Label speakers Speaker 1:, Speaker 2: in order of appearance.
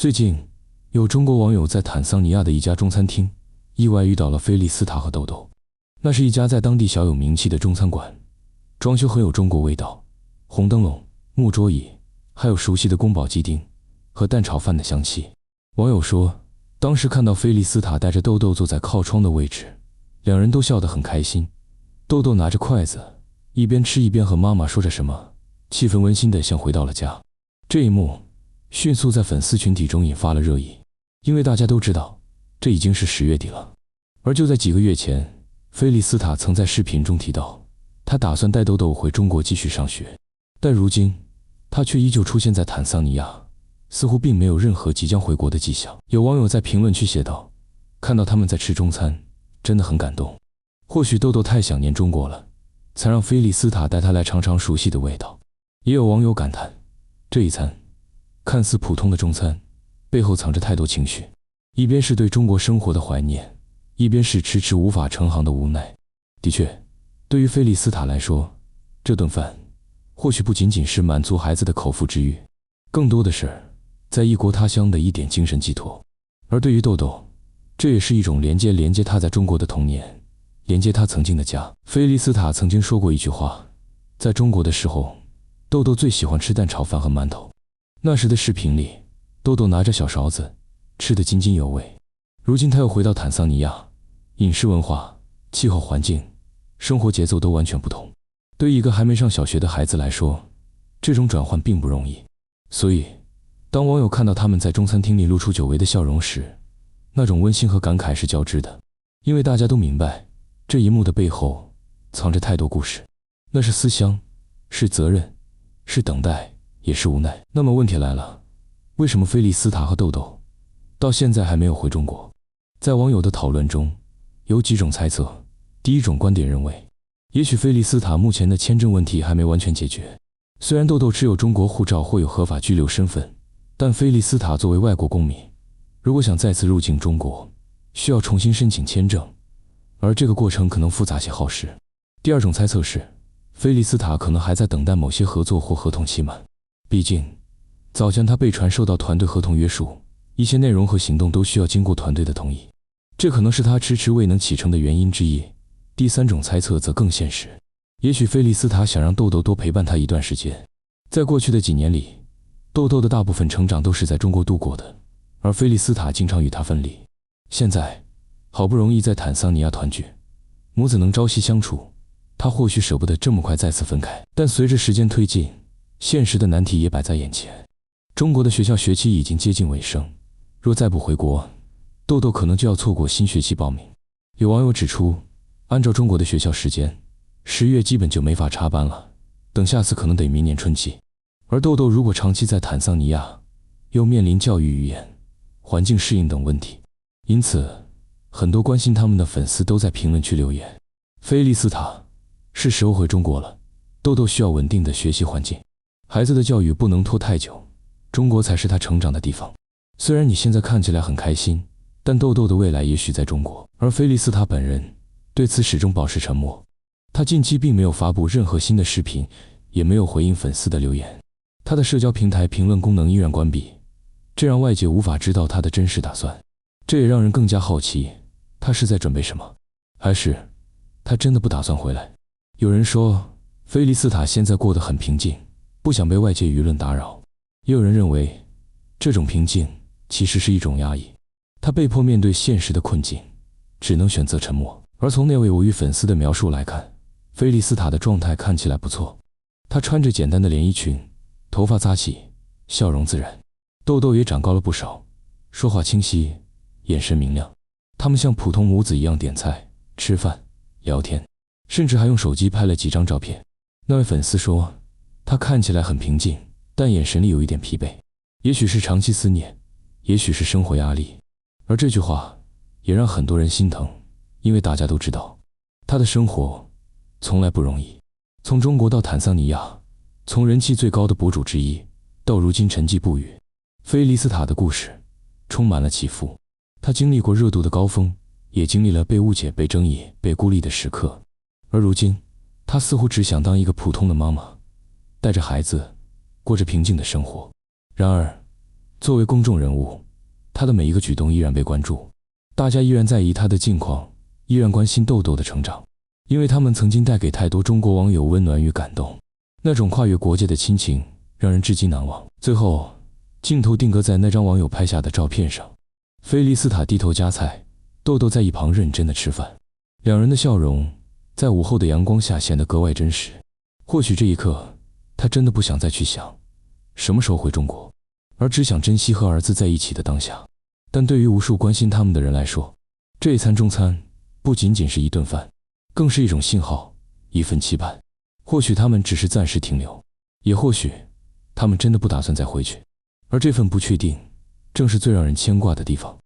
Speaker 1: 最近，有中国网友在坦桑尼亚的一家中餐厅意外遇到了菲利斯塔和豆豆。那是一家在当地小有名气的中餐馆，装修很有中国味道，红灯笼、木桌椅，还有熟悉的宫保鸡丁和蛋炒饭的香气。网友说，当时看到菲利斯塔带着豆豆坐在靠窗的位置，两人都笑得很开心。豆豆拿着筷子，一边吃一边和妈妈说着什么，气氛温馨的像回到了家。这一幕迅速在粉丝群体中引发了热议，因为大家都知道，这已经是10月底了。而就在几个月前，菲利斯塔曾在视频中提到，他打算带豆豆回中国继续上学，但如今他却依旧出现在坦桑尼亚，似乎并没有任何即将回国的迹象。有网友在评论区写道，看到他们在吃中餐，真的很感动。或许豆豆太想念中国了，才让菲利斯塔带他来尝尝熟悉的味道。也有网友感叹，这一餐看似普通的中餐，背后藏着太多情绪，一边是对中国生活的怀念，一边是迟迟无法成行的无奈。的确，对于菲利斯塔来说，这顿饭或许不仅仅是满足孩子的口腹之欲，更多的是在异国他乡的一点精神寄托。而对于豆豆，这也是一种连接他在中国的童年，连接他曾经的家。菲利斯塔曾经说过一句话，在中国的时候，豆豆最喜欢吃蛋炒饭和馒头。那时的视频里，豆豆拿着小勺子，吃得津津有味。如今他又回到坦桑尼亚，饮食文化、气候环境、生活节奏都完全不同。对于一个还没上小学的孩子来说，这种转换并不容易。所以，当网友看到他们在中餐厅里露出久违的笑容时，那种温馨和感慨是交织的。因为大家都明白，这一幕的背后藏着太多故事。那是思乡，是责任，是等待，也是无奈。那么问题来了，为什么菲利斯塔和豆豆到现在还没有回中国？在网友的讨论中，有几种猜测。第一种观点认为，也许菲利斯塔目前的签证问题还没完全解决。虽然豆豆持有中国护照或有合法居留身份，但菲利斯塔作为外国公民，如果想再次入境中国，需要重新申请签证，而这个过程可能复杂且耗时。第二种猜测是，菲利斯塔可能还在等待某些合作或合同期满。毕竟，早前他被传受到团队合同约束，一些内容和行动都需要经过团队的同意，这可能是他迟迟未能启程的原因之一。第三种猜测则更现实，也许菲利斯塔想让豆豆多陪伴他一段时间。在过去的几年里，豆豆的大部分成长都是在中国度过的，而菲利斯塔经常与他分离。现在，好不容易在坦桑尼亚团聚，母子能朝夕相处，他或许舍不得这么快再次分开。但随着时间推进，现实的难题也摆在眼前。中国的学校学期已经接近尾声，若再不回国，豆豆可能就要错过新学期报名。有网友指出，按照中国的学校时间，10月基本就没法插班了，等下次可能得明年春季。而豆豆如果长期在坦桑尼亚，又面临教育语言、环境适应等问题，因此很多关心他们的粉丝都在评论区留言，菲利斯塔，是时候回中国了，豆豆需要稳定的学习环境，孩子的教育不能拖太久，中国才是他成长的地方。虽然你现在看起来很开心，但豆豆的未来也许在中国。而菲利斯塔本人对此始终保持沉默，他近期并没有发布任何新的视频，也没有回应粉丝的留言。他的社交平台评论功能依然关闭，这让外界无法知道他的真实打算。这也让人更加好奇，他是在准备什么？还是他真的不打算回来？有人说，菲利斯塔现在过得很平静，不想被外界舆论打扰。也有人认为，这种平静其实是一种压抑，他被迫面对现实的困境，只能选择沉默。而从那位我与粉丝的描述来看，菲利斯塔的状态看起来不错。他穿着简单的连衣裙，头发扎起，笑容自然。豆豆也长高了不少，说话清晰，眼神明亮。他们像普通母子一样点菜、吃饭、聊天，甚至还用手机拍了几张照片。那位粉丝说，他看起来很平静，但眼神里有一点疲惫，也许是长期思念，也许是生活压力。而这句话也让很多人心疼，因为大家都知道，他的生活从来不容易。从中国到坦桑尼亚，从人气最高的博主之一，到如今沉寂不语，菲利斯塔的故事充满了起伏。他经历过热度的高峰，也经历了被误解、被争议、被孤立的时刻。而如今，他似乎只想当一个普通的妈妈，带着孩子，过着平静的生活。然而，作为公众人物，他的每一个举动依然被关注，大家依然在意他的近况，依然关心豆豆的成长，因为他们曾经带给太多中国网友温暖与感动。那种跨越国界的亲情让人至今难忘。最后，镜头定格在那张网友拍下的照片上，菲利斯塔低头夹菜，豆豆在一旁认真的吃饭，两人的笑容在午后的阳光下显得格外真实。或许这一刻，他真的不想再去想什么时候回中国，而只想珍惜和儿子在一起的当下。但对于无数关心他们的人来说，这一餐中餐不仅仅是一顿饭，更是一种信号，一份期盼。或许他们只是暂时停留，也或许他们真的不打算再回去，而这份不确定正是最让人牵挂的地方。